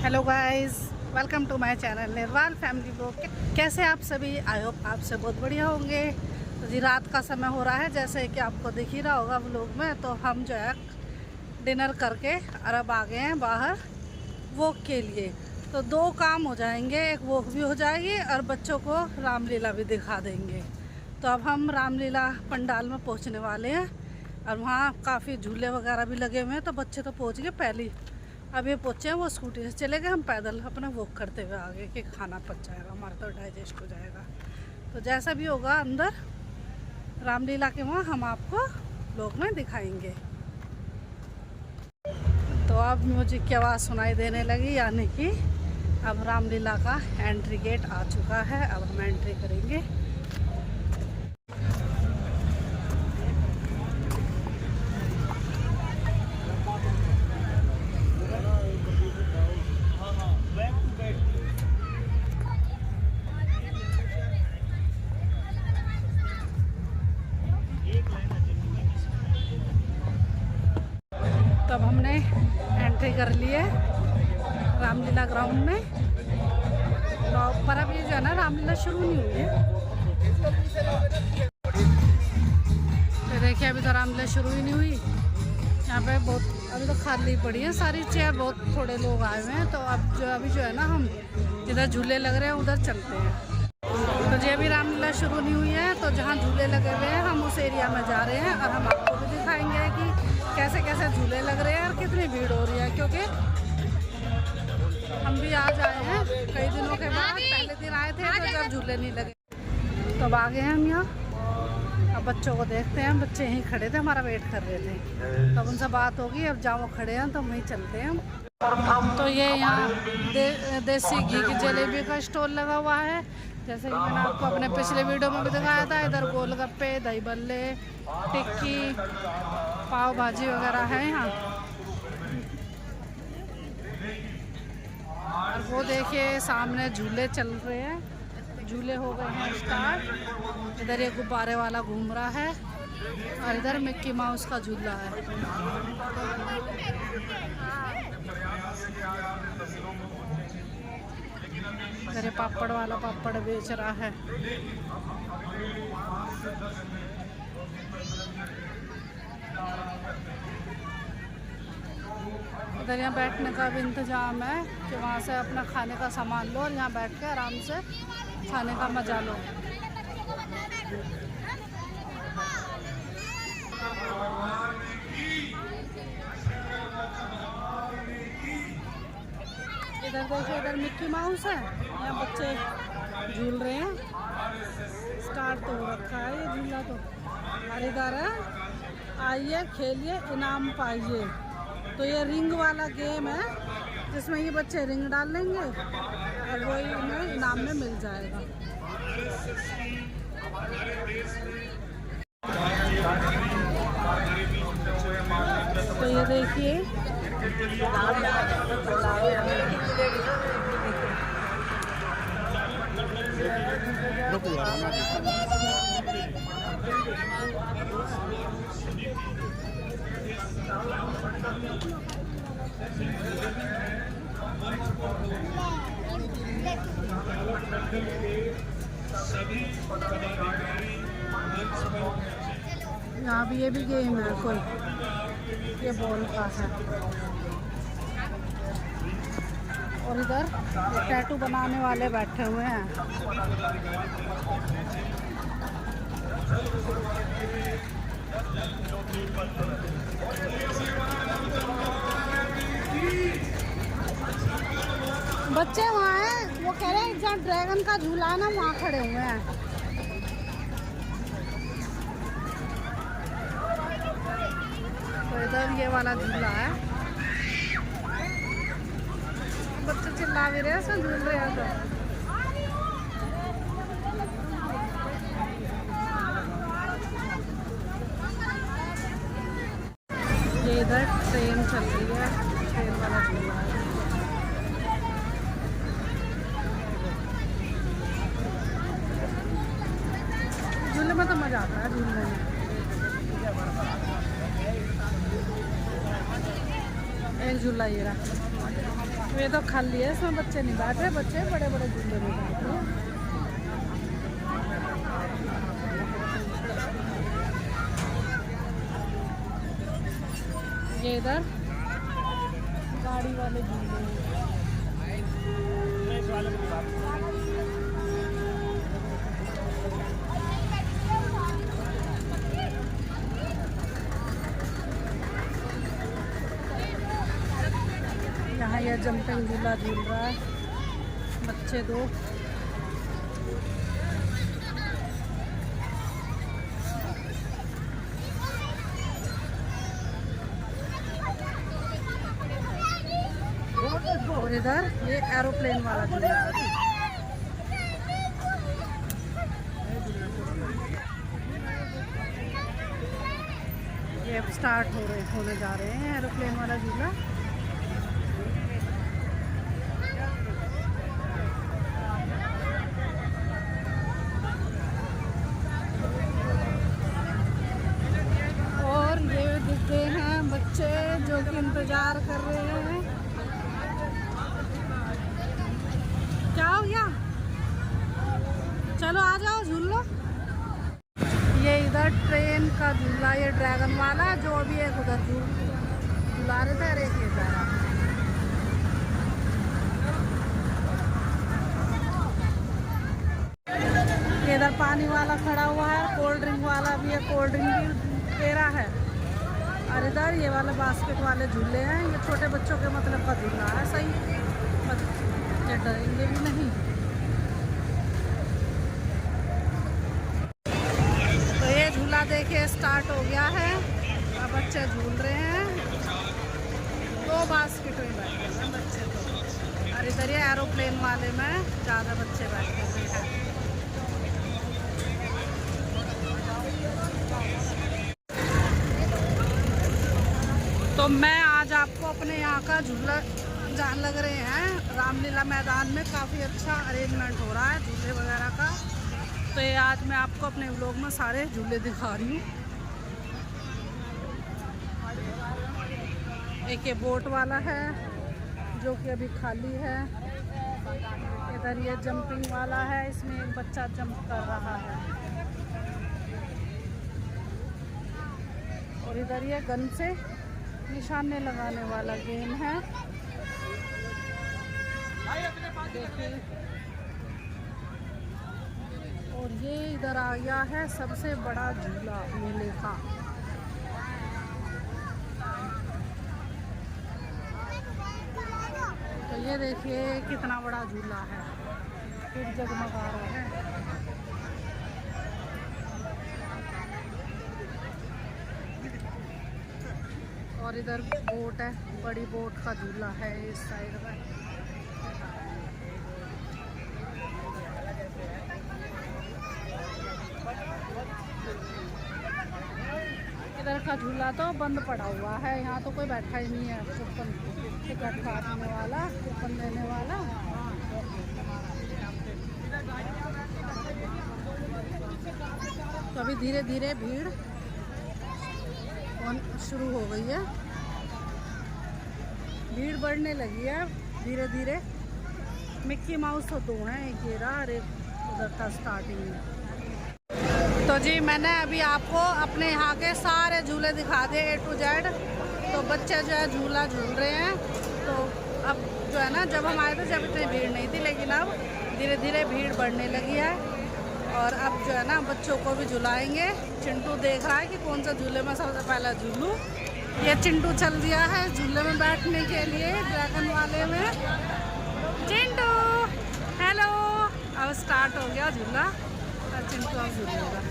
Hello guys, welcome to my channel Nirwal family blog. कैसे आप सभी? आई होप आप से बहुत बढ़िया होंगे। तो जी रात का समय हो रहा है, जैसे कि आपको दिख ही रहा होगा व्लॉग में। तो हम जो है डिनर करके और अब आ गए हैं बाहर वॉक के लिए। तो दो काम हो जाएंगे, एक वॉक भी हो जाएगी और बच्चों को रामलीला भी दिखा देंगे। तो अब हम रामलीला पंडाल में पहुँचने वाले हैं और वहाँ काफ़ी झूले वगैरह भी लगे हुए हैं। तो बच्चे तो पहुँच गए पहले, अब ये पहुँचे हैं, वो स्कूटी से चले गए, हम पैदल अपना वॉक करते हुए आगे कि खाना पच जाएगा हमारा, तो डाइजेस्ट हो जाएगा। तो जैसा भी होगा अंदर रामलीला के वहाँ हम आपको व्लॉग में दिखाएंगे। तो अब म्यूजिक की आवाज़ सुनाई देने लगी, यानी कि अब रामलीला का एंट्री गेट आ चुका है। अब हम एंट्री करेंगे। तब हमने एंट्री कर ली है रामलीला ग्राउंड में। तो पर अब ये जो है ना रामलीला शुरू नहीं हुई है। तो देखिए अभी तो रामलीला शुरू ही नहीं हुई। यहाँ पे बहुत अभी तो खाली पड़ी है सारी चेयर, बहुत थोड़े लोग आए हुए हैं। तो अब अभी जो है ना हम जिधर झूले लग रहे हैं उधर चलते हैं। तो जी अभी रामलीला शुरू नहीं हुई है, तो जहाँ झूले लगे हुए हैं हम उस एरिया में जा रहे हैं और हम आपको भी दिखाएंगे कि कैसे कैसे झूले लग रहे हैं और कितनी भीड़ हो रही है। क्योंकि हम भी आज आए हैं कई दिनों के बाद, पहले दिन आए थे तो जब झूले नहीं लगे। तो अब आ गए हम यहाँ, अब बच्चों को देखते हैं। बच्चे यहीं खड़े थे, हमारा वेट कर रहे थे। तब उनसे बात होगी, अब जहाँ वो खड़े हैं तो वहीं चलते हैं हम। तो ये यहाँ देसी घी की जलेबी का स्टॉल लगा हुआ है, जैसे कि मैंने आपको अपने पिछले वीडियो में भी दिखाया था। इधर गोलगप्पे, दही बल्ले, टिक्की, पाव भाजी वगैरह है यहाँ। और वो देखिए सामने झूले चल रहे हैं, झूले हो गए हैं स्टार्ट। इधर ये गुब्बारे वाला घूम रहा है और इधर मिक्की माउस का झूला है। इधर पापड़ वाला पापड़ बेच रहा है। इधर यहाँ बैठने का भी इंतजाम है कि वहाँ से अपना खाने का सामान लो और यहाँ बैठ के आराम से खाने का मजा लो। इधर देखिए, इधर मिक्की माउस है, यहाँ बच्चे झूल रहे हैं। स्टार्ट तो हो रखा है ये झूला तो। और इधर है आइए खेलिए इनाम पाइए। तो ये रिंग वाला गेम है जिसमें ये बच्चे रिंग डाल लेंगे और वो इन्हें इनाम में मिल जाएगा। तो ये देखिए यहाँ भी ये भी गेम है कोई, ये बॉल का है। और इधर टैटू बनाने वाले बैठे हुए हैं। बच्चे वहाँ हैं, वो कह रहे हैं जहाँ ड्रैगन का झूला है ना वहाँ खड़े हुए हैं। तो इधर ये वाला झूला है, बच्चे चिल्ला भी रहे हैं, सब झूल रहे हैं। तो ये इधर ट्रेन चल रही है, ट्रेन वाला झूला है। झूले में तो मजा आता है झूलने में। एक झूला ये रहा। ये तो खाली है, इसमें बच्चे नहीं बैठ रहे, बच्चे बड़े बड़े झूले में बैठ रहे हैं। ये इधर गाड़ी वाले झूले हैं। यहाँ यह जंपिंग झूला झूल रहा है, बच्चे दो। और इधर ये एरोप्लेन वाला झूला है। ये अब स्टार्ट होने जा रहे हैं एरोप्लेन वाला झूला। और ये दिख गए हैं बच्चे जो कि इंतजार कर रहे हैं। क्या हो गया? चलो आ जाओ झूल लो। ये इधर ट्रेन का झूला, ये ड्रैगन वाला जो अभी एक उधर झूला रहे थे, एक ये जा रहा। इधर पानी वाला खड़ा हुआ है, कोल्ड ड्रिंक वाला भी है, कोल्ड ड्रिंक भी दे रहा है। और इधर ये वाले बास्केट वाले झूले हैं, ये छोटे बच्चों के मतलब का झूला है। सही, बच्चे डरेंगे भी नहीं। तो ये झूला देखिए स्टार्ट हो गया है, अब बच्चे झूल रहे हैं। दो बास्केट में बैठे हैं बच्चे तो, और इधर ये एरोप्लेन वाले में ज़्यादा बच्चे बैठे हुए हैं। तो मैं आज आपको अपने यहाँ का झूला जहाँ लग रहे हैं रामलीला मैदान में, काफ़ी अच्छा अरेंजमेंट हो रहा है झूले वगैरह का। तो ये आज मैं आपको अपने व्लॉग में सारे झूले दिखा रही हूँ। एक ये बोट वाला है जो कि अभी खाली है। इधर ये जंपिंग वाला है, इसमें एक बच्चा जंप कर रहा है। और इधर ये गन से निशाने लगाने वाला गेम है, देखिए। और ये इधर आ गया है सबसे बड़ा झूला मेले का। तो ये देखिए कितना बड़ा झूला है, फिर जगमगा रहा है। और इधर बोट है, बड़ी बोट का झूला है इस साइड में। इधर का झूला तो बंद पड़ा हुआ है, यहाँ तो कोई बैठा ही नहीं है। कूपन टिकट काटने वाला, कूपन देने वाला। तो अभी धीरे धीरे भीड़ शुरू हो गई है, भीड़ बढ़ने लगी है धीरे धीरे। मिक्की माउस तो दो हैं, एक ये रहा और एक उधर था स्टार्टिंग में। तो जी मैंने अभी आपको अपने यहाँ के सारे झूले दिखा दिए A to Z। तो बच्चे जो है झूला झूल रहे हैं। तो अब जो है ना, जब हम आए थे जब इतनी भीड़ नहीं थी, लेकिन अब धीरे धीरे भीड़ बढ़ने लगी है। और अब जो है ना बच्चों को भी झुलाएंगे। चिंटू देख रहा है कि कौन सा झूले में सबसे पहला झूलूं। ये चिंटू चल दिया है झूले में बैठने के लिए, ड्रैगन वाले में। चिंटू हेलो, अब स्टार्ट हो गया झूला और चिंटू अब झूलेगा।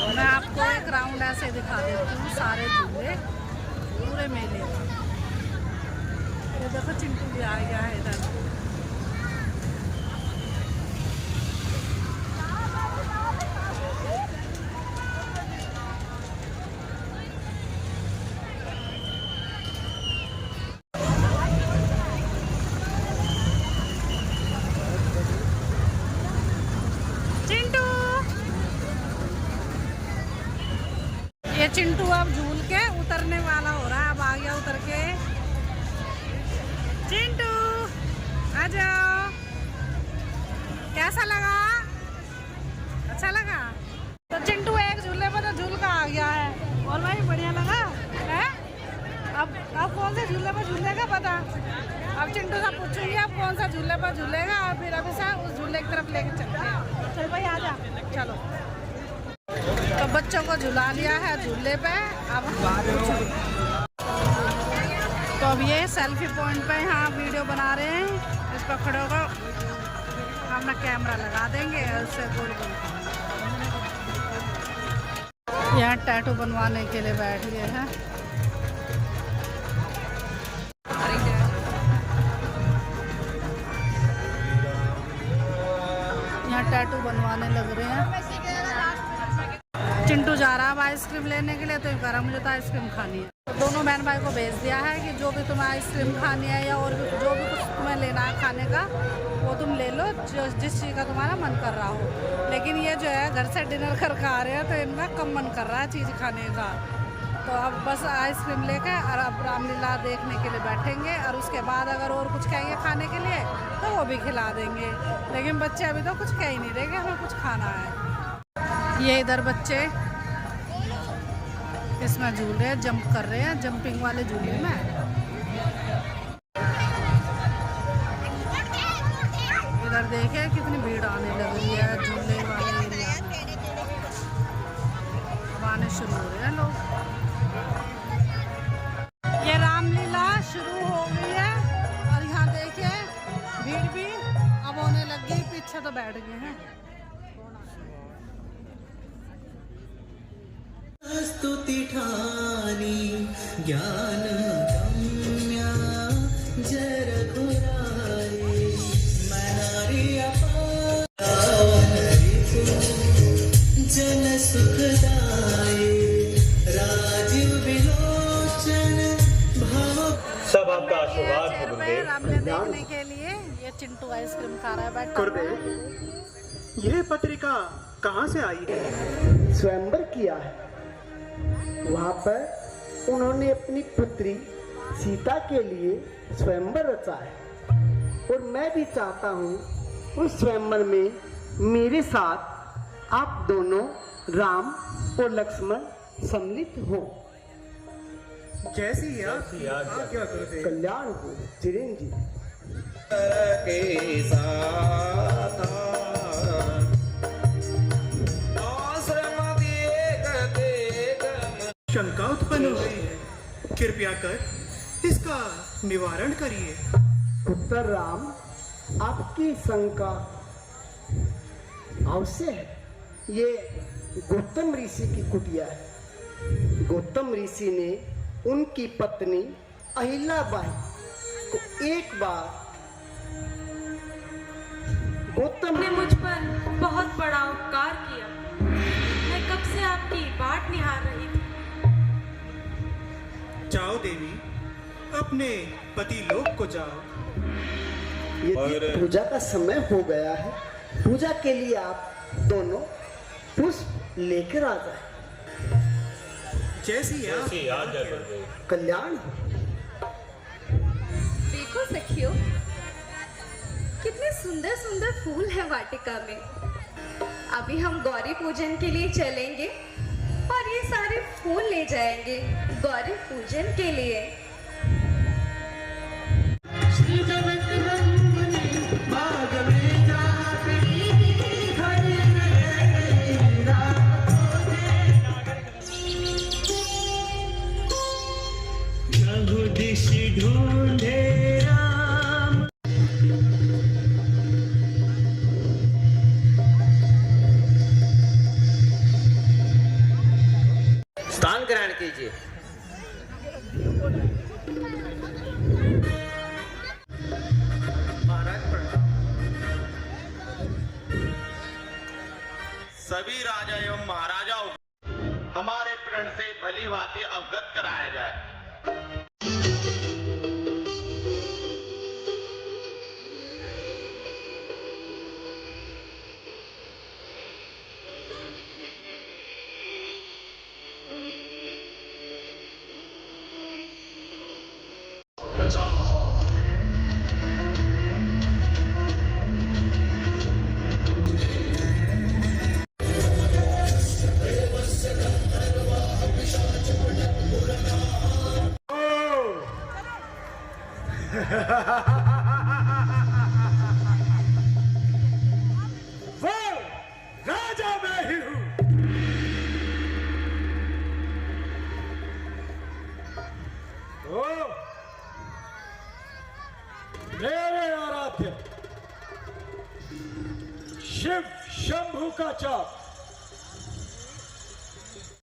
मैं आपको एक राउंड ऐसे दिखा देती हूँ सारे झूले पूरे मेले में। ये देखो चिंटू भी आ गया है इधर। चिंटू चिंटू अब झूल के उतरने वाला हो रहा है। अब आ गया उतर के। चिंटू आ जाओ। कैसा लगा? अच्छा लगा? तो चिंटू एक झूले पर तो झूल का आ गया है। और भाई बढ़िया लगा है? अब कौन से झूले पर झूलेगा पता? अब चिंटू से पूछूंगी अब कौन सा झूले पर झूलेगा, और फिर अभी से उस झूले की तरफ लेके चलते हैं। चल भाई आ जा, चलो। तो बच्चों को झुला लिया है झूले पे। अब तो अब ये सेल्फी पॉइंट पे यहाँ वीडियो बना रहे हैं। इस पर खड़े होकर अपना कैमरा लगा देंगे और उससे गोल गोल। यहाँ टैटू बनवाने के लिए बैठ गए हैं। यहाँ टैटू बनवाने लग रहे हैं। चिंटू जा रहा है अब आइसक्रीम लेने के लिए, तो कह रहा मुझे तो आइसक्रीम खानी है। तो दोनों बहन भाई को भेज दिया है कि जो भी तुम्हें आइसक्रीम खानी है या और भी जो भी कुछ तुम्हें लेना है खाने का वो तुम ले लो, जिस चीज़ का तुम्हारा मन कर रहा हो। लेकिन ये जो है घर से डिनर करके आ रहे हैं तो इनका कम मन कर रहा है चीज़ खाने का। तो अब बस आइसक्रीम लेकर और अब रामलीला देखने के लिए बैठेंगे, और उसके बाद अगर और कुछ कहेंगे खाने के लिए तो वो भी खिला देंगे। लेकिन बच्चे अभी तो कुछ कह ही नहीं रहे कि हमें कुछ खाना है। ये इधर बच्चे इसमें झूल रहे हैं, जंप कर रहे हैं, जंपिंग वाले झूले में। इधर देखे कितनी भीड़ आने लग रही है झूले वाले एरिया में। अब आने शुरू हो रहे हैं लोग। ये रामलीला शुरू हो गई है और यहाँ देखे भीड़ भी अब होने लग गई। पीछे तो बैठ गए हैं। स्तुति ठानी ज्ञान गम्या जय रघुराई मनारी जन सुखदाई राजीव विलोचन भाव। सब आपका आशीर्वाद है गुरुदेव। देखने के लिए ये चिंटू आइसक्रीम खा रहा है बैठा। गुरुदेव, ये पत्रिका कहाँ से आई है? स्वयंवर किया है। वहाँ पर उन्होंने अपनी पुत्री सीता के लिए स्वयंवर रचा है, और मैं भी चाहता हूँ उस स्वयंवर में मेरे साथ आप दोनों राम और लक्ष्मण सम्मिलित हो। जैसी आज्ञा गुरुदेव। कल्याण हो चिरंजीव। के साथ शंका उत्पन्न हो रही है, कृपया कर इसका निवारण करिए। पुत्र राम, आपकी शंका अवश्य है। ये गौतम ऋषि की कुटिया है। गौतम ऋषि ने उनकी पत्नी अहिल्याबाई को एक बार गौतम ने मुझ पर बहुत बड़ा उपकार किया। मैं कब से आपकी बाट निहार रही थी। जाओ देवी, अपने पति लोक को जाओ। यदि पूजा का समय हो गया है, पूजा के लिए आप दोनों पुष्प लेकर आ जाए। जैसी आज्ञा कल्याण। देखो सखियों, कितने सुंदर सुंदर फूल है वाटिका में। अभी हम गौरी पूजन के लिए चलेंगे और ये सारे फूल ले जाएंगे गौरी पूजन के लिए। स्थान ग्रहण कीजिए। सभी राजा एवं महाराजाओं हमारे प्रण से भली भांति अवगत कराया जाए। वो राजा मैं ही हूं। तो मेरे आराध्य शिव शंभू का चाप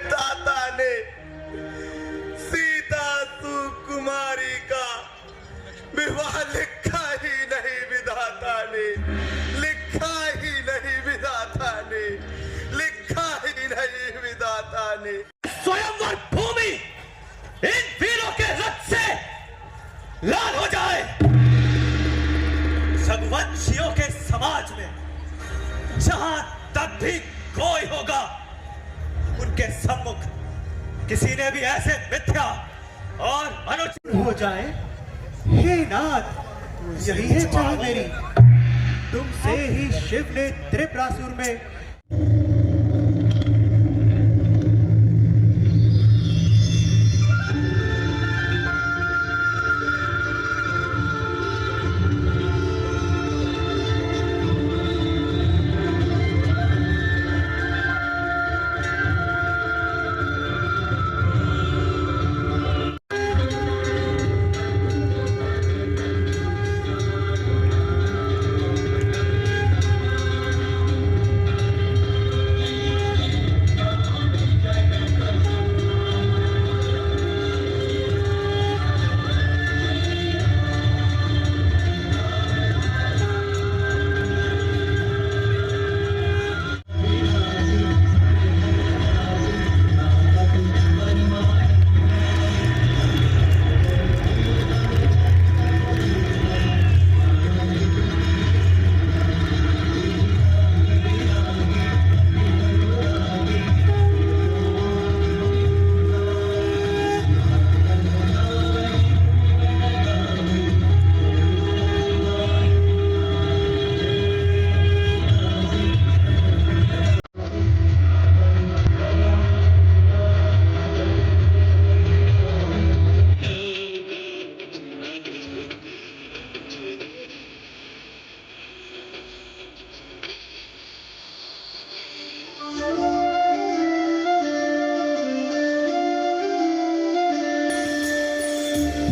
दाता ने सीता सुकुमारी का विवाह लिखा ही नहीं विधाता ने, लिखा ही नहीं विधाता ने, लिखा ही नहीं विधाता ने। स्वयंवर भूमि इन वीरों के रक्त से लाल हो जाए। सगवंशियों के समाज में जहां तक भी कोई होगा, उनके सम्मुख किसी ने भी ऐसे मिथ्या और अनुचित हो जाए। हे नाथ, यही है चाह मेरी। तुमसे ही शिव ने त्रिपुरासुर में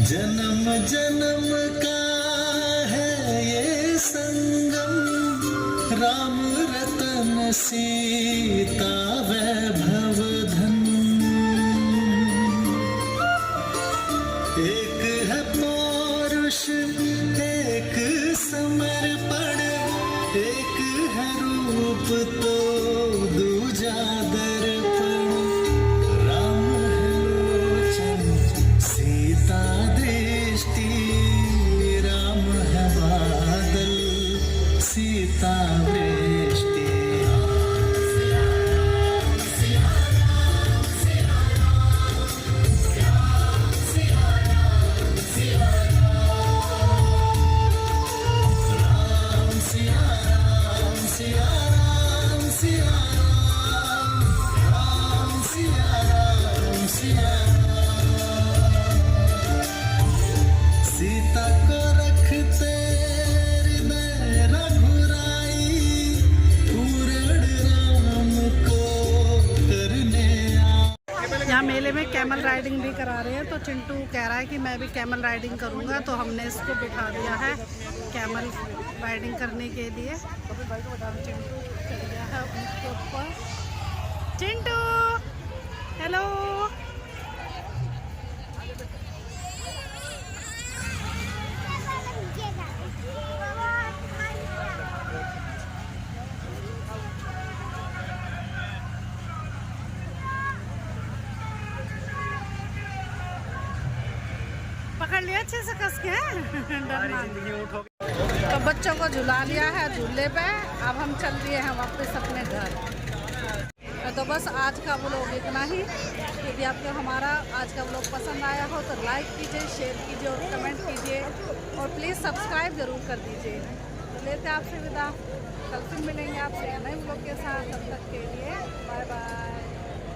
जन्म जन्म का है ये संगम, राम रतन सीता वैभव धन। एक है पौरुष एक समर्पण, एक है रूप तो दूजा दर्पण। राम है लोचन सीता दृष्टि, राम है बादल सीता वृष्टि। सीता को रखते हृदय रघुराई, पूर्ण राम को करने यहाँ मेले में कैमल राइडिंग भी करा रहे हैं, तो चिंटू कह रहा है कि मैं भी कैमल राइडिंग करूँगा, तो हमने इसको बिठा दिया है कैमल राइडिंग करने के लिए। चिंटू चल गया है उसके ऊपर। चिंटू हेलो, पकड़ लिया अच्छे से कस के। डरना नहीं। तो बच्चों को झुला लिया है झूले पे, अब हम चल दिए हैं वापस अपने घर। तो बस आज का व्लॉग इतना ही। यदि आपको हमारा आज का व्लॉग पसंद आया हो तो लाइक कीजिए, शेयर कीजिए और कमेंट कीजिए, और प्लीज़ सब्सक्राइब ज़रूर कर दीजिए। तो लेते आपसे विदा, कल फिर मिलेंगे आपसे नए व्लॉग के साथ। तब तक के लिए बाय बाय।